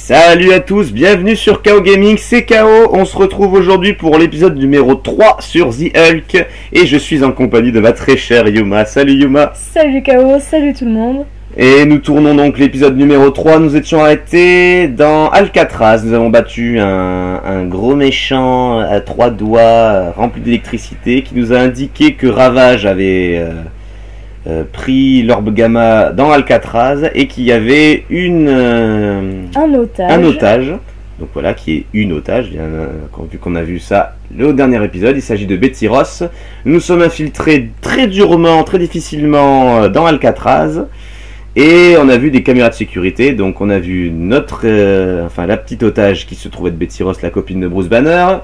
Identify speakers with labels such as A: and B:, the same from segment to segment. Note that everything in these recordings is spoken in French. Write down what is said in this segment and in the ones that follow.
A: Salut à tous, bienvenue sur KO Gaming, c'est KO, on se retrouve aujourd'hui pour l'épisode numéro 3 sur The Hulk et je suis en compagnie de ma très chère Yuma. Salut Yuma.
B: Salut KO, salut tout le monde.
A: Et nous tournons donc l'épisode numéro 3, nous étions arrêtés dans Alcatraz, nous avons battu un gros méchant à 3 doigts rempli d'électricité qui nous a indiqué que Ravage avait pris l'orbe gamma dans Alcatraz et qu'il y avait un otage, donc voilà, qui est une otage, bien, vu qu'on a vu ça le dernier épisode. Il s'agit de Betty Ross. Nous sommes infiltrés très durement, très difficilement dans Alcatraz et on a vu des caméras de sécurité. Donc on a vu la petite otage qui se trouvait de Betty Ross, la copine de Bruce Banner.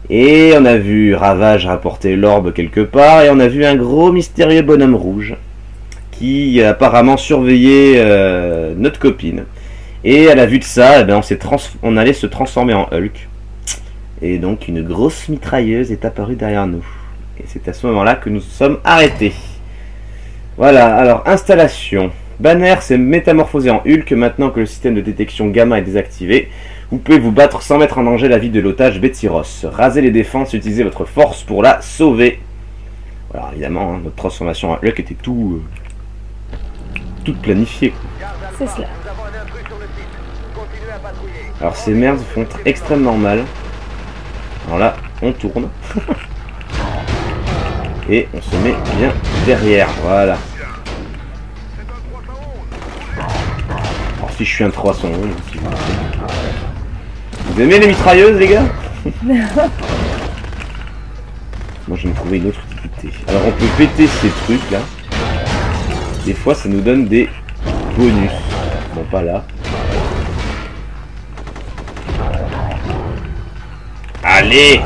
A: Et on a vu Ravage rapporter l'orbe quelque part, et on a vu un gros mystérieux bonhomme rouge qui apparemment surveillait notre copine. Et à la vue de ça, on allait se transformer en Hulk. Et donc une grosse mitrailleuse est apparue derrière nous. Et c'est à ce moment-là que nous sommes arrêtés. Voilà, alors installation. Banner s'est métamorphosé en Hulk maintenant que le système de détection gamma est désactivé. Vous pouvez vous battre sans mettre en danger la vie de l'otage Betty Ross. Rasez les défenses et utilisez votre force pour la sauver. Voilà, évidemment, hein, notre transformation en Hulk était toute planifiée.
B: C'est cela.
A: Alors ces merdes font extrêmement mal. Alors là, on tourne. Et on se met bien derrière, voilà. Alors si je suis un 311, si vous... Vous aimez les mitrailleuses, les gars? Moi, je vais me trouver une autre utilité. Alors, on peut péter ces trucs là. Des fois, ça nous donne des bonus. Bon, pas là. Allez!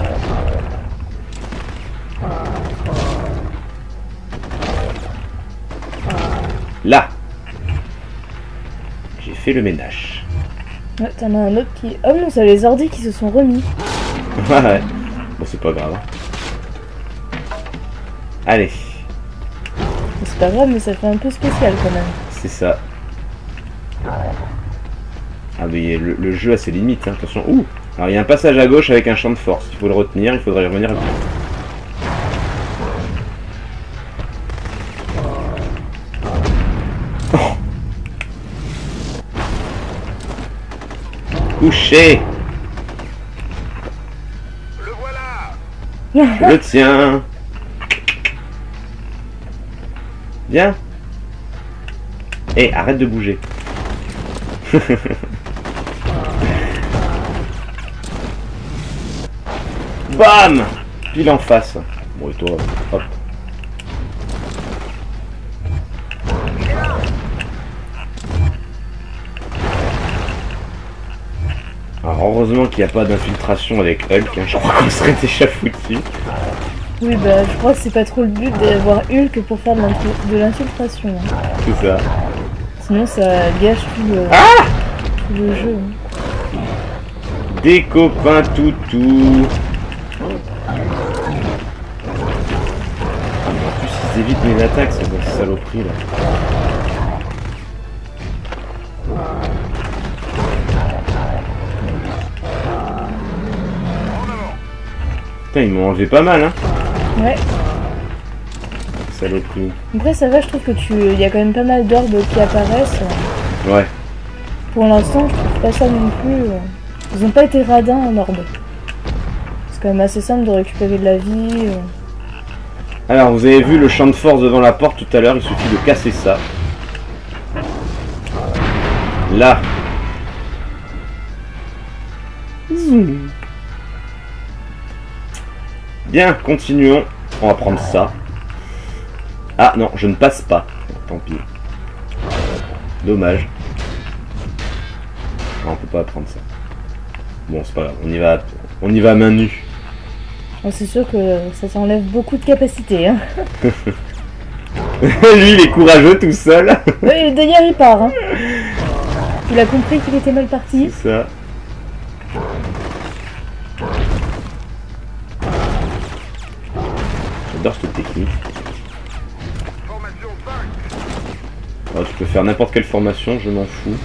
A: Là! J'ai fait le ménage.
B: Ouais, t'en as un autre qui... Oh non, c'est les ordis qui se sont remis.
A: Ouais. Bon, c'est pas grave. Allez.
B: C'est pas grave, mais ça fait un peu spécial quand même.
A: C'est ça. Ah mais le jeu a ses limites, hein. Attention. Ouh. Alors il y a un passage à gauche avec un champ de force. Il faut le retenir, il faudrait y revenir. Couché.
C: Le voilà.
A: Je le tiens. Viens. Eh, arrête de bouger. Bam. Pile en face. Bon et toi, hop. Alors heureusement qu'il n'y a pas d'infiltration avec Hulk, hein. Je crois qu'on serait déjà foutu.
B: Oui, bah je crois que c'est pas trop le but d'avoir Hulk pour faire de l'infiltration. Hein.
A: C'est ça.
B: Sinon ça gâche tout le jeu. Hein.
A: Des copains toutous. En plus ils évitent mes attaques, ces saloperies là. Putain, ils m'ont enlevé pas mal, hein.
B: Ouais.
A: Saloperie.
B: Après ça va, je trouve que il y a quand même pas mal d'orbes qui apparaissent.
A: Ouais.
B: Pour l'instant, je trouve pas ça non plus. Ils ont pas été radins en orbe. C'est quand même assez simple de récupérer de la vie.
A: Alors, vous avez vu le champ de force devant la porte tout à l'heure, il suffit de casser ça. Là. Zoom. Bien, continuons. On va prendre ça. Ah non, je ne passe pas. Tant pis. Dommage. Non, on peut pas prendre ça. Bon, c'est pas grave. On y va à main nue.
B: C'est sûr que ça t'enlève beaucoup de capacité. Hein.
A: Lui, il est courageux tout seul.
B: Oui, d'ailleurs, il part. Hein. Il a compris qu'il était mal parti.
A: C'est ça. J'adore cette technique. Oh, tu peux faire n'importe quelle formation, je m'en fous.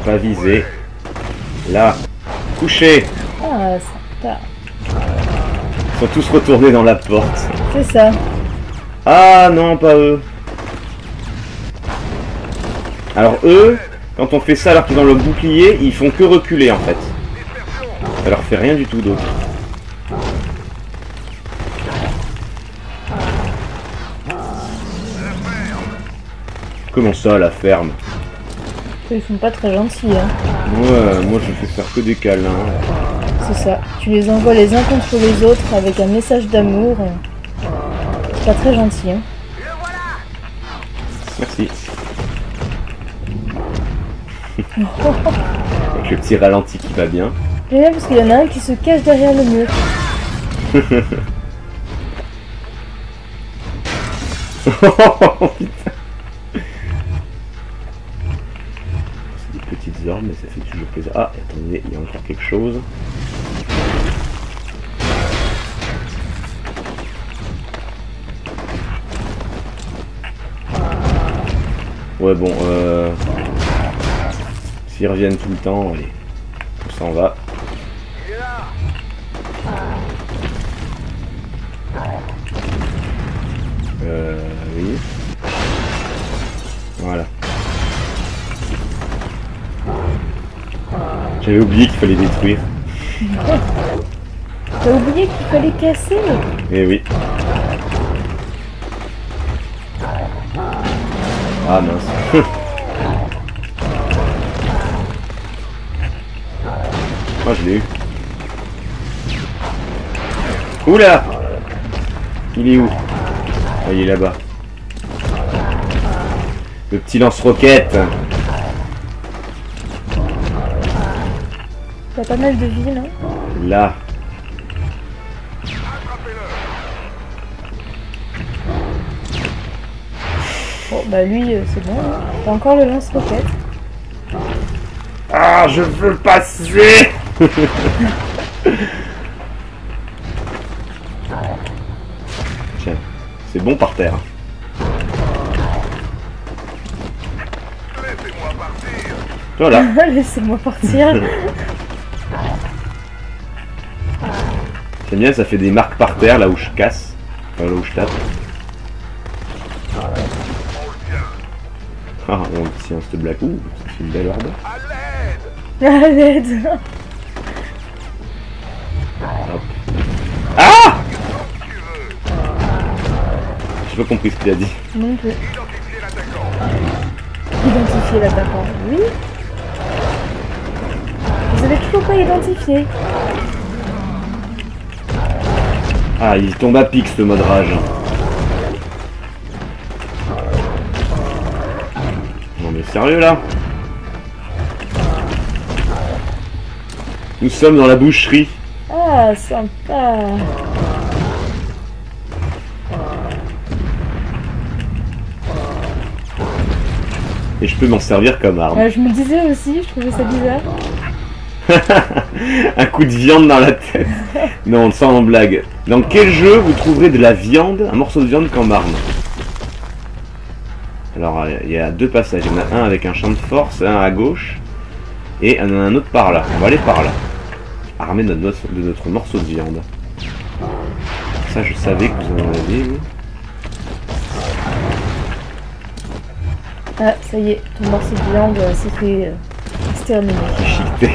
A: Pas visé. Là. Couché.
B: Ah, sympa.
A: Ils sont tous retournés dans la porte.
B: C'est ça.
A: Ah non, pas eux. Alors eux, quand on fait ça alors qu'ils ont le bouclier, ils font que reculer en fait. Ça leur fait rien du tout d'autre. Comment ça, la ferme?
B: Ils sont pas très gentils, hein.
A: Ouais, moi je fais faire que des câlins.
B: C'est ça. Tu les envoies les uns contre les autres avec un message d'amour. C'est pas très gentil, hein.
A: Merci. Avec le petit ralenti qui va bien.
B: J'aime bien parce qu'il y en a un qui se cache derrière le mur.
A: Oh, putain. C'est des petites orbes, mais ça fait toujours plaisir. Ah, attendez, il y a encore quelque chose. Ouais, bon, s'ils reviennent tout le temps, allez, on s'en va. Oui. Voilà. J'avais oublié qu'il fallait détruire.
B: T'as oublié qu'il fallait casser.
A: Eh oui. Ah mince. Moi je l'ai eu. Oula! Il est où? Ah, il est là-bas. Le petit lance-roquette.
B: T'as pas mal de vie, non?
A: Là.
B: Bon, bah lui, c'est bon. Hein. T'as encore le lance-roquette.
A: Ah, je veux passer. Tiens, c'est bon par terre. Voilà.
B: Laissez-moi partir.
A: C'est bien, ça fait des marques par terre là où je casse. Enfin, là où je tape. Ah, on tient cette blague. Ouh, c'est une belle orbe.
B: À l'aide.
A: Hop. Ah! J'ai pas compris ce qu'il a dit.
B: Non plus. Identifier l'attaquant. Oui. Vous avez toujours pas identifié.
A: Ah, il tombe à pic ce mode rage. Non mais sérieux là? Nous sommes dans la boucherie.
B: Ah, sympa.
A: Et je peux m'en servir comme arme.
B: Je me disais aussi, je trouvais ça bizarre.
A: Un coup de viande dans la tête. Non, sans blague. Dans quel jeu vous trouverez de la viande, un morceau de viande comme arme? Alors, il y a deux passages. Il y en a un avec un champ de force, un à gauche, et un autre par là. On va aller par là. Armé de notre morceau de viande. Ça, je savais que vous en aviez. Oui.
B: Ah, ça y est, ton morceau de viande s'est fait exterminer.
A: Chiqueté.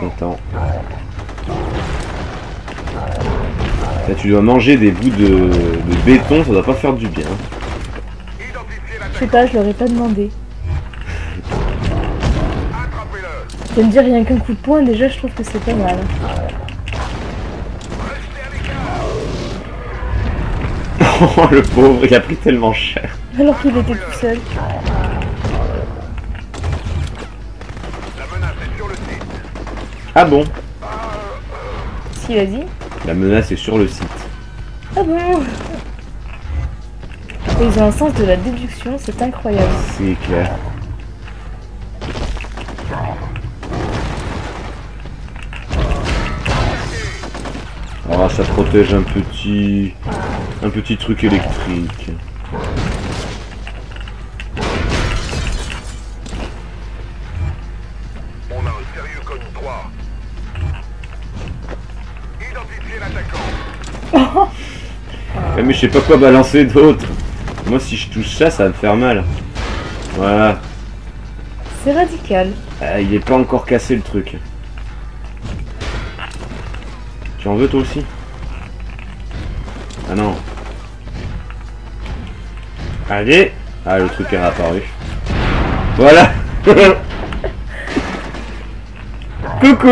A: Content. Là, tu dois manger des bouts de béton, ça doit pas faire du bien.
B: Je sais pas, je leur ai pas demandé. Je vais me dire rien qu'un coup de poing, déjà je trouve que c'est pas mal.
A: Oh le pauvre, il a pris tellement cher.
B: Alors qu'il était tout seul.
A: Ah bon?
B: S'il a dit.
A: La menace est sur le site.
B: Ah bon? Et ils ont un sens de la déduction, c'est incroyable.
A: C'est clair. Oh, ça protège un petit. Un petit truc électrique.
C: On a un sérieux code 3. Identifiez l'attaquant.
A: Ouais, mais je sais pas quoi balancer d'autre. Moi si je touche ça, ça va me faire mal. Voilà.
B: C'est radical.
A: Ah, il est pas encore cassé le truc. Tu en veux toi aussi? Ah non. Allez. Ah, le truc est réapparu. Voilà. Coucou.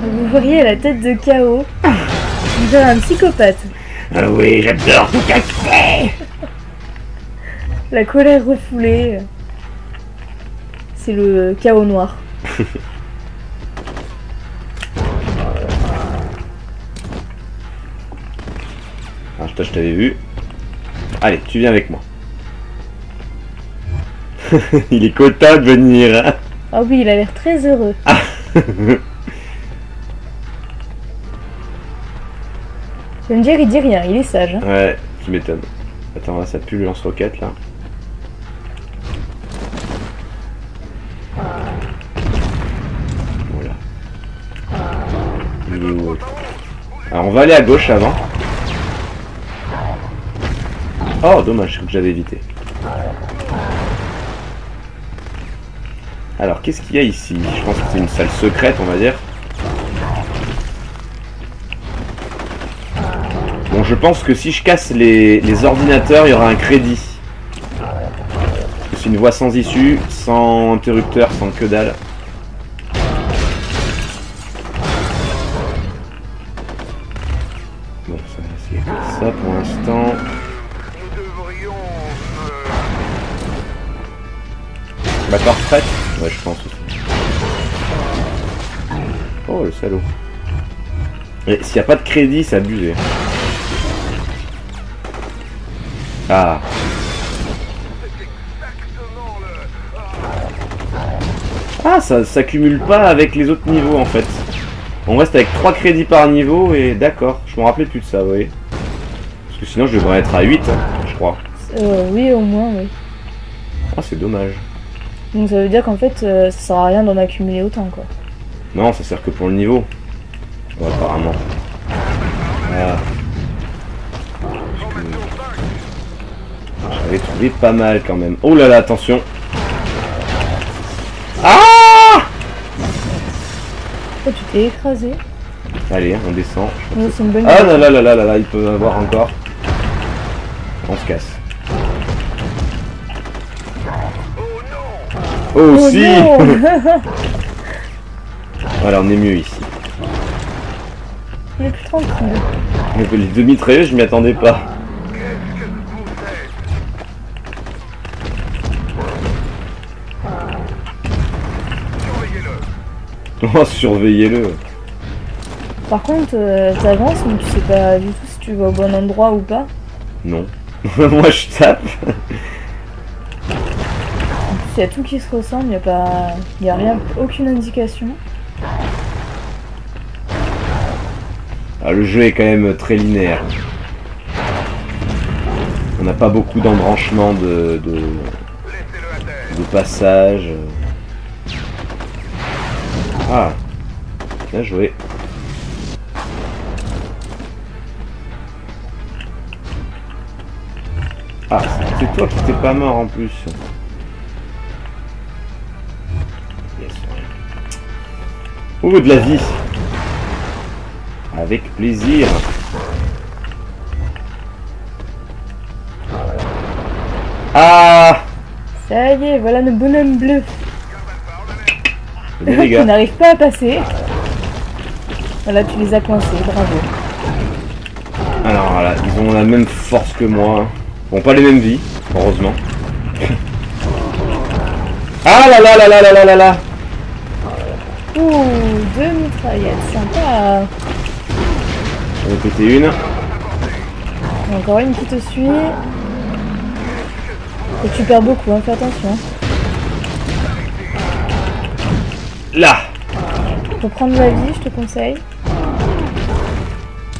B: Vous voyez la tête de Chaos. Il dirait un psychopathe.
A: Ah oui, j'adore tout casser.
B: La colère refoulée. C'est le chaos noir.
A: Ah, je t'avais vu. Allez, tu viens avec moi. Il est content de venir. Hein.
B: Ah oui, il a l'air très heureux.
A: Ah.
B: Je vais me dire, il dit rien, il est sage. Hein.
A: Ouais, tu m'étonnes. Attends, là, ça pue le lance-roquette, là. Voilà. Il est où? Alors, on va aller à gauche avant. Oh, dommage, que j'avais évité. Alors, qu'est-ce qu'il y a ici? Je pense que c'est une salle secrète, on va dire. Bon, je pense que si je casse les ordinateurs, il y aura un crédit. C'est une voie sans issue, sans interrupteur, sans que dalle. Bon, ça va essayer de faire ça pour l'instant.
C: Nous devrions...
A: D'accord, prête? Ouais, je pense aussi. Oh, le salaud. Et s'il n'y a pas de crédit, c'est abusé. Ah. Ah, ça s'accumule pas avec les autres niveaux en fait. On reste avec 3 crédits par niveau et d'accord, je me rappelais plus de ça, oui. Parce que sinon je devrais être à 8, hein, je crois.
B: Oui, au moins, oui.
A: Ah, c'est dommage.
B: Donc ça veut dire qu'en fait, ça sert à rien d'en accumuler autant, quoi.
A: Non, ça sert que pour le niveau. Bon, apparemment. Ah. J'avais trouvé pas mal quand même. Oh là là, attention. Ah!
B: Oh, tu t'es écrasé.
A: Allez, on descend.
B: Oh, c'est une bonne
A: Ah
B: idée.
A: là là là là là là, il peut avoir encore. On se casse. Oh
B: Oh
A: si.
B: non.
A: Voilà, on est mieux ici.
B: Il est plus tranquille.
A: Mais les demi-trailleuses, je m'y attendais pas. Oh, surveillez-le.
B: Par contre, t'avances, mais tu sais pas du tout si tu vas au bon endroit ou pas.
A: Non. Moi, je tape.
B: En plus, il y a tout qui se ressemble, il y a rien, aucune indication.
A: Ah, le jeu est quand même très linéaire. On n'a pas beaucoup d'embranchements de passage. Ah, bien joué. Ah, c'est toi qui t'es pas mort en plus. Yes. Oh, de la vie. Avec plaisir. Ah,
B: Ça y est, voilà nos bonhommes bleus.
A: les
B: Qui
A: dégâts.
B: n'arrivent pas à passer. Voilà, tu les as coincés, bravo.
A: Alors voilà, ils ont la même force que moi. Bon, pas les mêmes vies, heureusement. Ah là là là là là là là là.
B: Ouh, 2 mitraillettes, sympa.
A: J'en ai pété une.
B: Encore une qui te suit. Et tu perds beaucoup, hein, fais attention.
A: Là.
B: Pour prendre la vie, je te conseille.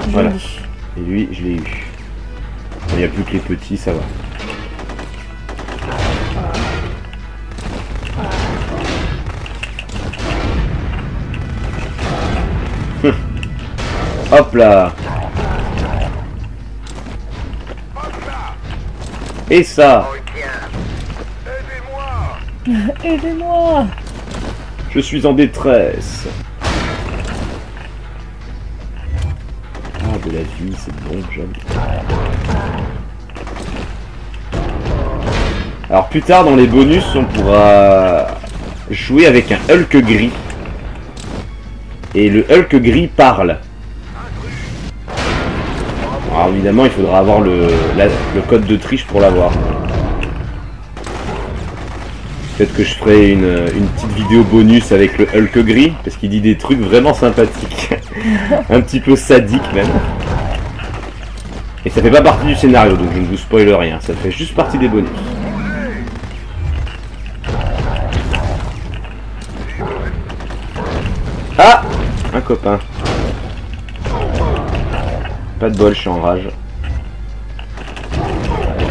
A: Voilà.
B: Joli.
A: Et lui, je l'ai eu. Il n'y a plus que les petits, ça va. Hop là. Et ça.
C: Oh tiens. Aidez-moi.
B: Aidez-moi!
A: Je suis en détresse. Ah, de la vie, c'est bon, j'aime. Alors plus tard dans les bonus, on pourra jouer avec un Hulk gris. Et le Hulk gris parle. Alors évidemment, il faudra avoir le code de triche pour l'avoir. Peut-être que je ferai une petite vidéo bonus avec le Hulk gris, parce qu'il dit des trucs vraiment sympathiques. Un petit peu sadiques même. Et ça fait pas partie du scénario, donc je ne vous spoil rien. Ça fait juste partie des bonus. Ah! Un copain. Pas de bol, je suis en rage.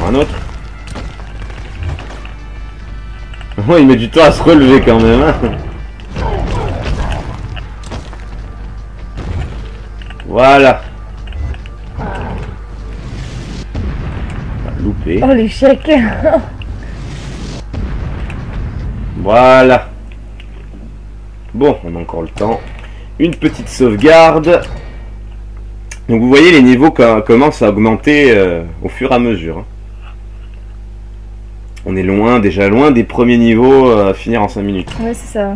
A: Un autre. Oh, il met du temps à se relever quand même. Hein. Voilà. Loupé.
B: Oh, l'échec!
A: Voilà. Bon, on a encore le temps. Une petite sauvegarde. Donc vous voyez, les niveaux commencent à augmenter au fur et à mesure. Hein. On est loin, déjà loin des premiers niveaux à finir en 5 minutes.
B: Ouais, c'est ça.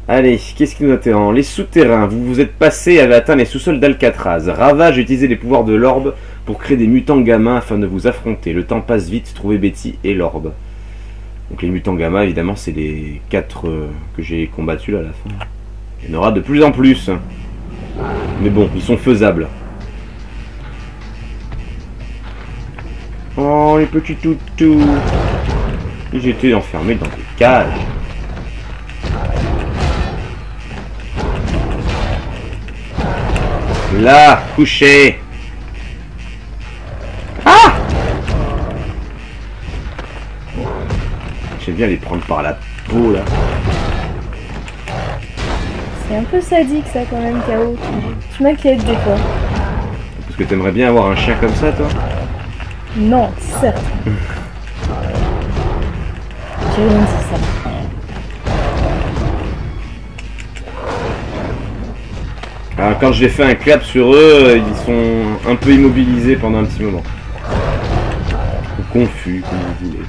A: Allez, qu'est-ce qui nous attend? Les souterrains. Vous vous êtes passé à atteindre les sous-sols d'Alcatraz. Ravage a utilisé les pouvoirs de l'orbe pour créer des mutants gamma afin de vous affronter. Le temps passe vite, trouvez Betty et l'orbe. Donc les mutants gamma, évidemment, c'est les 4 que j'ai combattus là à la fin. Il y en aura de plus en plus. Mais bon, ils sont faisables. Oh, les petits toutous. Ils étaient enfermés dans des cages. Là, couché. Ah! J'aime bien les prendre par la peau, là.
B: C'est un peu sadique, ça, quand même, K.O. Tu m'inquiètes, des fois.
A: Parce que t'aimerais bien avoir un chien comme ça, toi?
B: Non, certes. J'ai rien dit ça.
A: Alors, quand j'ai fait un clap sur eux, ils sont un peu immobilisés pendant un petit moment. Ou confus, comme vous voulez.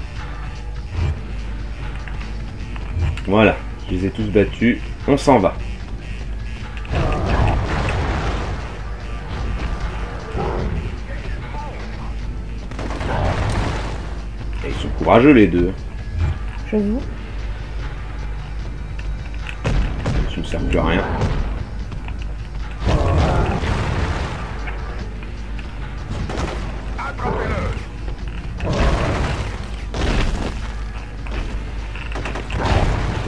A: Voilà, je les ai tous battus. On s'en va. Et ils sont courageux les deux.
B: J'avoue.
A: Ça ne sert plus à rien.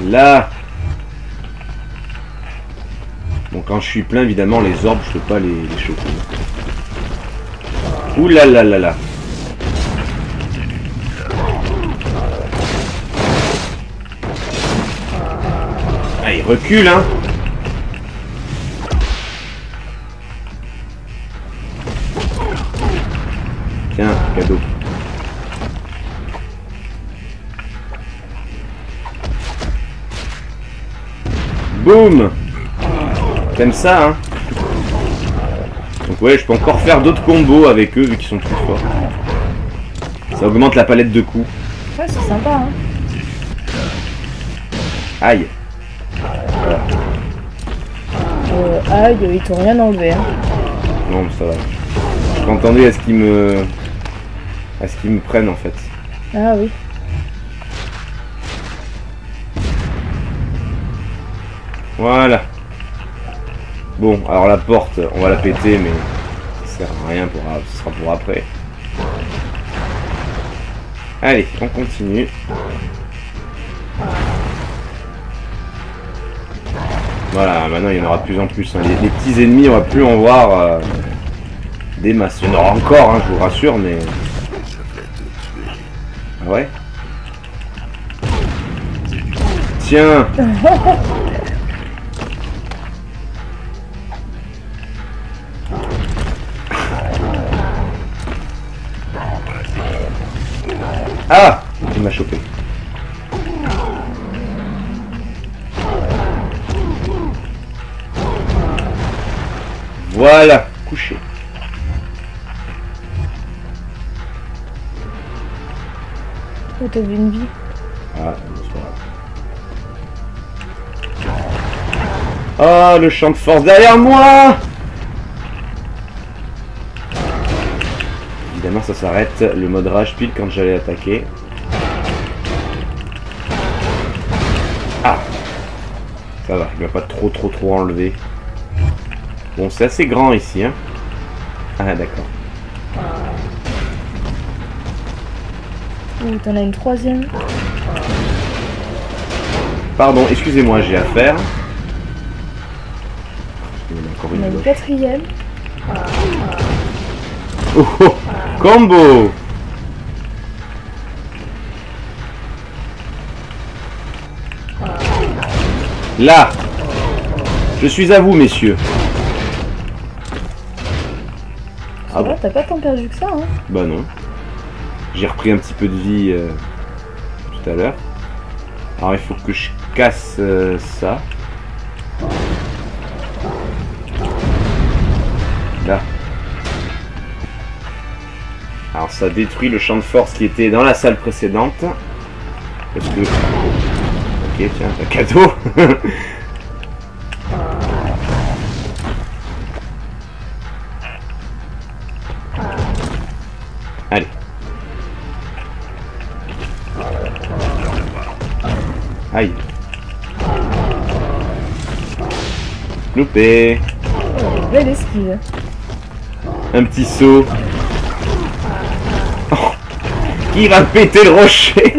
A: Là. Bon, quand je suis plein, évidemment, les orbes, je peux pas les choper. Ouh là là là là. Ah, il recule, hein. Tiens, cadeau. Boum. T'aimes ça, hein? Donc ouais, je peux encore faire d'autres combos avec eux, vu qu'ils sont plus forts. Ça augmente la palette de coups.
B: Ouais, c'est sympa, hein.
A: Aïe. Voilà.
B: Aïe, ils t'ont rien enlevé, hein.
A: Non, mais ça va. Je m'entendais à ce qu'ils me... à ce qu'ils me prennent, en fait.
B: Ah oui.
A: Voilà. Bon, alors la porte, on va la péter, mais ça sert à rien, ce sera pour après. Allez, on continue. Voilà, maintenant il y en aura de plus en plus. Hein. Les petits ennemis, on va plus en voir des masses. Il y en aura encore, hein, je vous rassure, mais... Ah ouais. Tiens. Ah, il m'a chopé. Voilà, couché.
B: Oh, t'as vu une vie.
A: Ah, c'est pas grave. Oh, le champ de force derrière moi. Évidemment, ça s'arrête le mode rage pile quand j'allais attaquer. Ah, ça va, il m'a pas trop enlevé. Bon, c'est assez grand ici, hein. Ah, d'accord.
B: Ouh, t'en as une troisième.
A: Pardon, excusez-moi, j'ai affaire. Il y en a encore
B: On a
A: une
B: une
A: gauche.
B: quatrième.
A: Oh, oh, combo. Là, je suis à vous, messieurs.
B: Ça va, t'as pas tant perdu que ça, hein.
A: Bah non. J'ai repris un petit peu de vie tout à l'heure. Alors il faut que je casse ça. Là. Alors ça détruit le champ de force qui était dans la salle précédente. Parce que... Ok, tiens, un cadeau. Allez. Aïe. Loupé.
B: Oh, belle esquive.
A: Un petit saut. Oh, il va péter le rocher.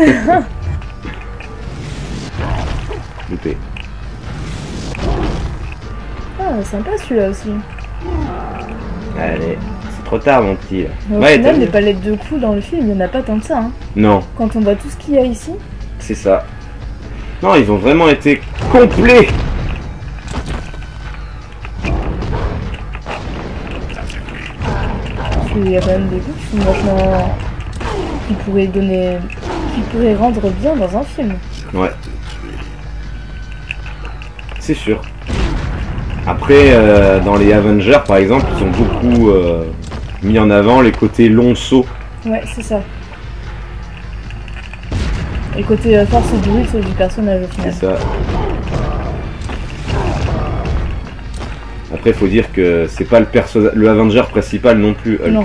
A: Loupé.
B: Ah, sympa celui-là aussi.
A: Allez. C'est trop tard, mon petit. Là.
B: Mais au
A: Ouais,
B: final,
A: t'as
B: les
A: vu.
B: palettes de coups dans le film, il n'y en a pas tant que ça, hein.
A: Non,
B: Quand on voit tout ce qu'il y a ici.
A: c'est ça. Non, ils ont vraiment été complets.
B: Il y a quand même des coups qui sont vachement... qui pourraient donner... qui pourraient rendre bien dans un film.
A: Ouais. C'est sûr. Après, dans les Avengers, par exemple, ils ont beaucoup mis en avant les côtés longs sauts.
B: Ouais, c'est ça. Et côté force brute du personnage au
A: C'est
B: final.
A: ça. Après, il faut dire que c'est pas le Avenger principal non plus, Hulk.
B: Non.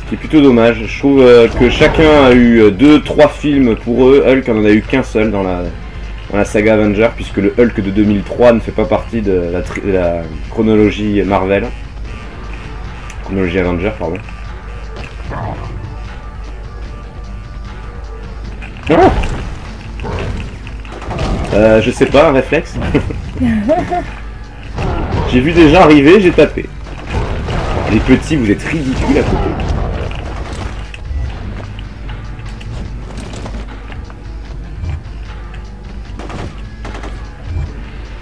A: Ce qui est plutôt dommage. Je trouve que chacun a eu 2-3 films pour eux. Hulk en a eu qu'un seul dans la saga Avenger, puisque le Hulk de 2003 ne fait pas partie de la chronologie Marvel. Chronologie Avenger, pardon. Je sais pas, un réflexe. J'ai vu des gens arriver, j'ai tapé. Les petits, vous êtes ridicules à côté.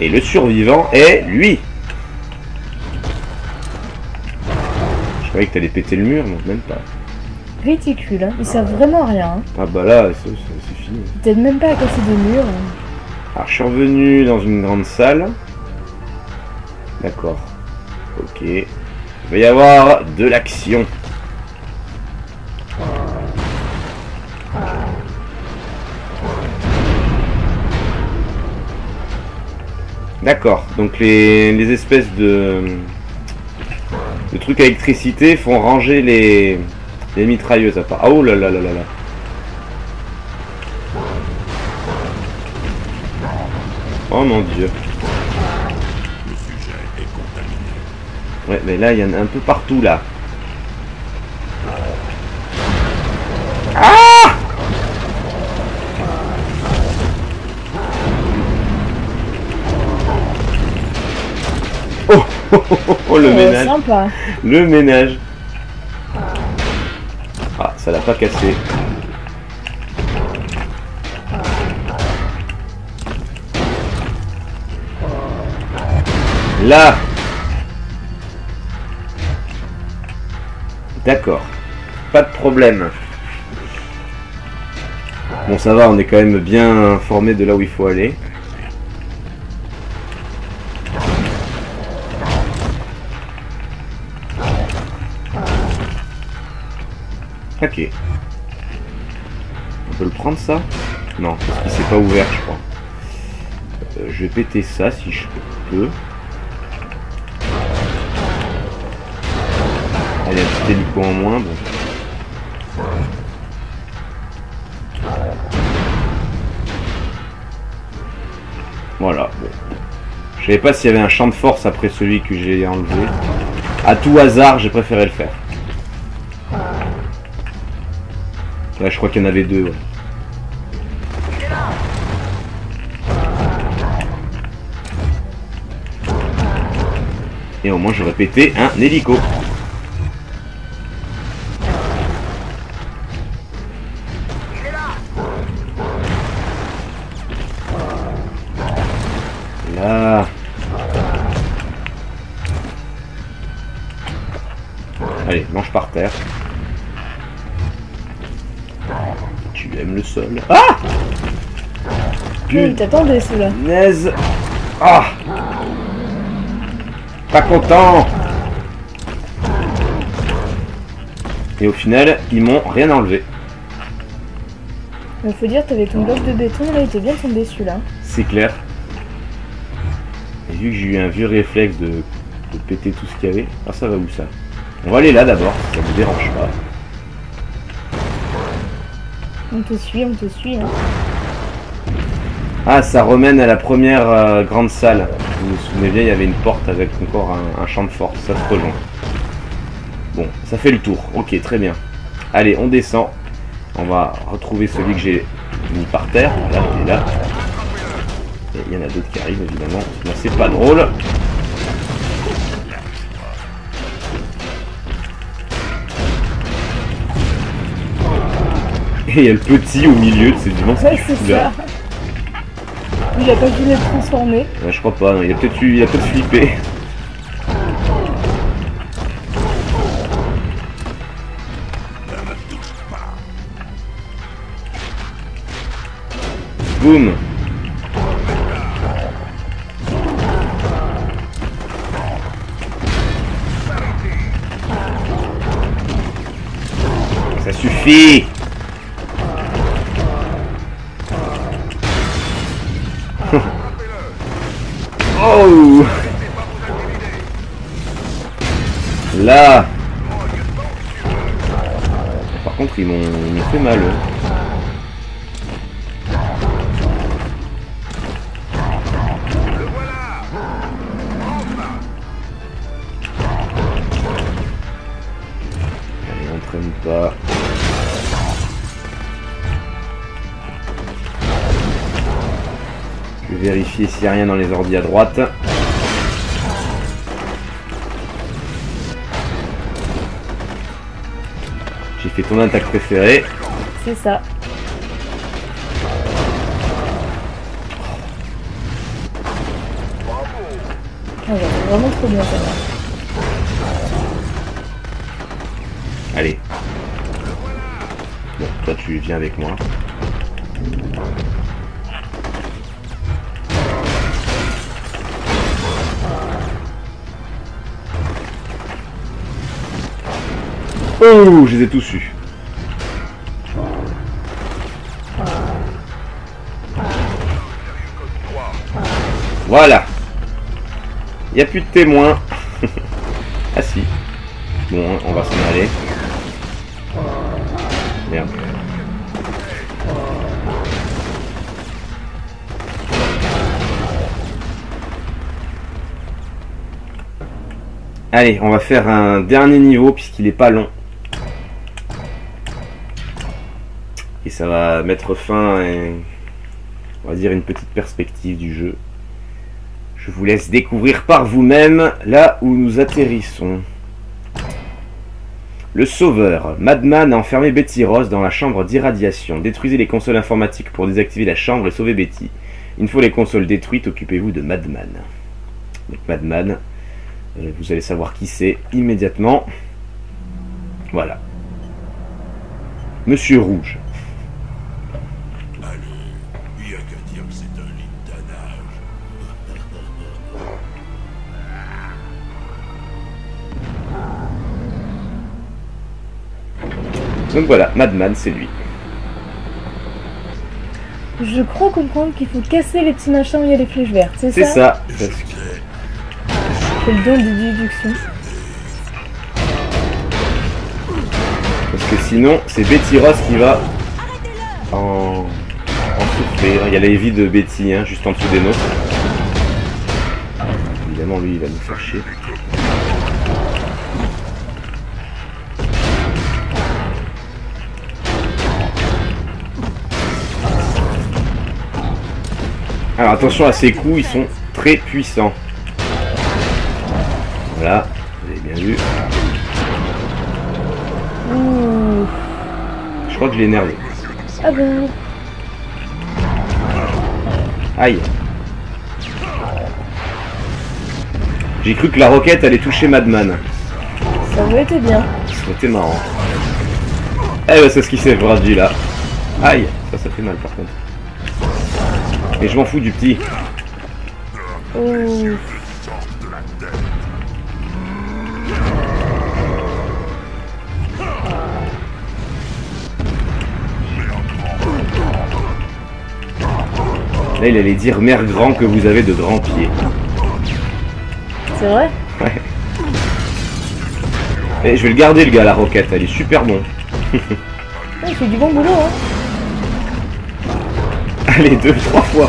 A: Et le survivant est lui. Je croyais que t'allais péter le mur, non, même pas.
B: Ridicule, hein. Ils servent vraiment à rien. Hein.
A: Ah bah là, c'est fini.
B: Ils t'aident même pas à casser des murs.
A: Alors je suis revenu dans une grande salle. D'accord. Ok. Il va y avoir de l'action. D'accord. Donc les espèces de trucs à électricité font ranger les mitrailleuses à part. Ah, oh là là là là là. Oh mon dieu.
D: Le sujet est contaminé.
A: Ouais, mais là, il y en a un peu partout, là. Ah! Oh, le ménage.
B: Sympa.
A: Le ménage. Ah, ça l'a pas cassé. Là. D'accord. Pas de problème. Bon, ça va, on est quand même bien informé de là où il faut aller. Ok. On peut le prendre ça? Non, parce qu'il s'est pas ouvert, je crois. Je vais péter ça si je peux. Allez, un petit hélico en moins. Bon. Voilà. Bon. Je savais pas s'il y avait un champ de force après celui que j'ai enlevé. À tout hasard, j'ai préféré le faire. Là, je crois qu'il y en avait deux. Ouais. Et au moins, j'aurais pété un hélico. Là. Allez, mange par terre. Tu aimes le sol. Ah!
B: Oui, t'attendais celui-là.
A: Punaise. Ah! Pas content. Et au final, ils m'ont rien enlevé.
B: Il faut dire, t'avais ton bloc de béton, là, il était bien tombé celui-là.
A: C'est clair. Et vu que j'ai eu un vieux réflexe de péter tout ce qu'il y avait. Ah, ça va où ça? On va aller là d'abord, ça vous dérange pas.
B: On te suit, hein.
A: Ah, ça remène à la première grande salle. Vous vous souvenez bien, il y avait une porte avec encore un champ de force, ça se rejoint. Bon, ça fait le tour. Ok, très bien. Allez, on descend. On va retrouver celui que j'ai mis par terre. Là, il est là. Et il y en a d'autres qui arrivent, évidemment. Là, c'est pas drôle. Et il y a le petit au milieu de ces dimensions.
B: Ouais, c'est ça. Il a pas pu l'être transformé.
A: Ouais, je crois pas, non. Il a peut-être flippé. Boum. Ça suffit. Oh. Là. Par contre, ils m'ont fait mal. Allez, on traîne pas. Je vais vérifier s'il n'y a rien dans les ordis à droite. J'ai fait ton attaque préférée.
B: C'est ça. Ah ouais, c'est vraiment trop bien ça va.
A: Allez. Bon, toi tu viens avec moi. Oh, je les ai tous eus. Voilà. Il n'y a plus de témoins. Ah si. Bon, on va s'en aller. Merde. Allez, on va faire un dernier niveau puisqu'il est pas long. Et ça va mettre fin à, on va dire, une petite perspective du jeu. Je vous laisse découvrir par vous-même là où nous atterrissons. Le sauveur. Madman a enfermé Betty Ross dans la chambre d'irradiation. Détruisez les consoles informatiques pour désactiver la chambre et sauver Betty. Une fois les consoles détruites, occupez-vous de Madman. Donc Madman, vous allez savoir qui c'est immédiatement. Voilà. Monsieur Rouge.
D: Allez, il n'y a qu'à dire que c'est un lintanage.
A: Donc voilà, Madman, c'est lui.
B: Je crois comprendre qu'il faut casser les petits machins où il y a les flèches vertes, c'est
A: C'est
B: ça?
A: ça.
B: C'est le don de déduction.
A: Parce que sinon, c'est Betty Ross qui va en souffrir. Il y a la vie de Betty, hein, juste en dessous des nôtres. Évidemment, lui, il va nous faire chier. Alors attention à ces coups, ils sont très puissants. Voilà, vous avez bien vu.
B: Ouh.
A: Je crois que je l'ai énervé.
B: Ah bon?
A: Aïe. J'ai cru que la roquette allait toucher Madman.
B: Ça aurait été bien.
A: Ça aurait été marrant. Eh ben c'est ce qui s'est produit là. Aïe, ça fait mal par contre. Et je m'en fous du petit.
B: Oh.
A: Là il allait dire mère grand que vous avez de grands pieds.
B: C'est vrai?
A: Ouais. Et je vais le garder le gars la roquette, elle est super bon.
B: Il fait du bon boulot, hein.
A: Allez, 2-3 fois.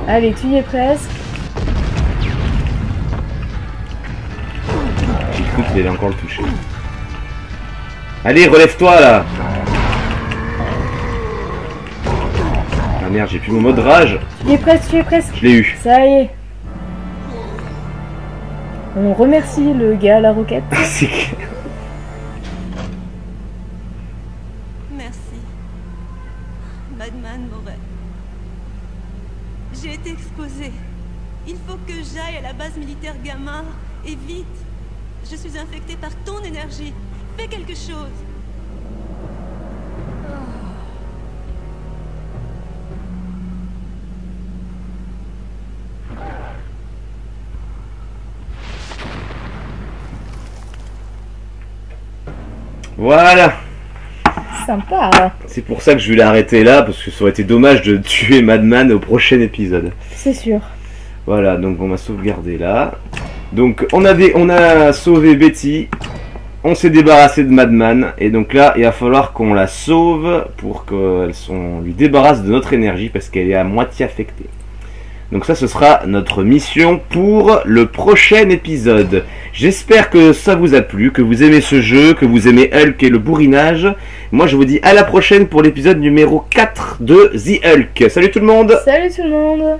B: Allez, tu y es presque.
A: J'ai cru qu'il allait encore le toucher. Allez, relève-toi là. Ah merde, j'ai plus mon mode rage.
B: Tu y es presque, tu y es presque.
A: Je l'ai eu.
B: Ça y est. On remercie le gars à la roquette.
A: C'est clair.
E: Merci. Madman m'aurait. J'ai été exposée. Il faut que j'aille à la base militaire Gamma. Et vite. Je suis infectée par ton énergie. Fais quelque chose.
A: Voilà.
B: Sympa.
A: C'est pour ça que je vais l'arrêter là, parce que ça aurait été dommage de tuer Madman au prochain épisode.
B: C'est sûr.
A: Voilà, donc on va sauvegarder là. Donc on a sauvé Betty, on s'est débarrassé de Madman, et donc là il va falloir qu'on la sauve pour qu'on lui débarrasse de notre énergie, parce qu'elle est à moitié affectée. Donc ça, ce sera notre mission pour le prochain épisode. J'espère que ça vous a plu, que vous aimez ce jeu, que vous aimez Hulk et le bourrinage. Moi, je vous dis à la prochaine pour l'épisode numéro 4 de The Hulk. Salut tout le monde!
B: Salut tout le monde.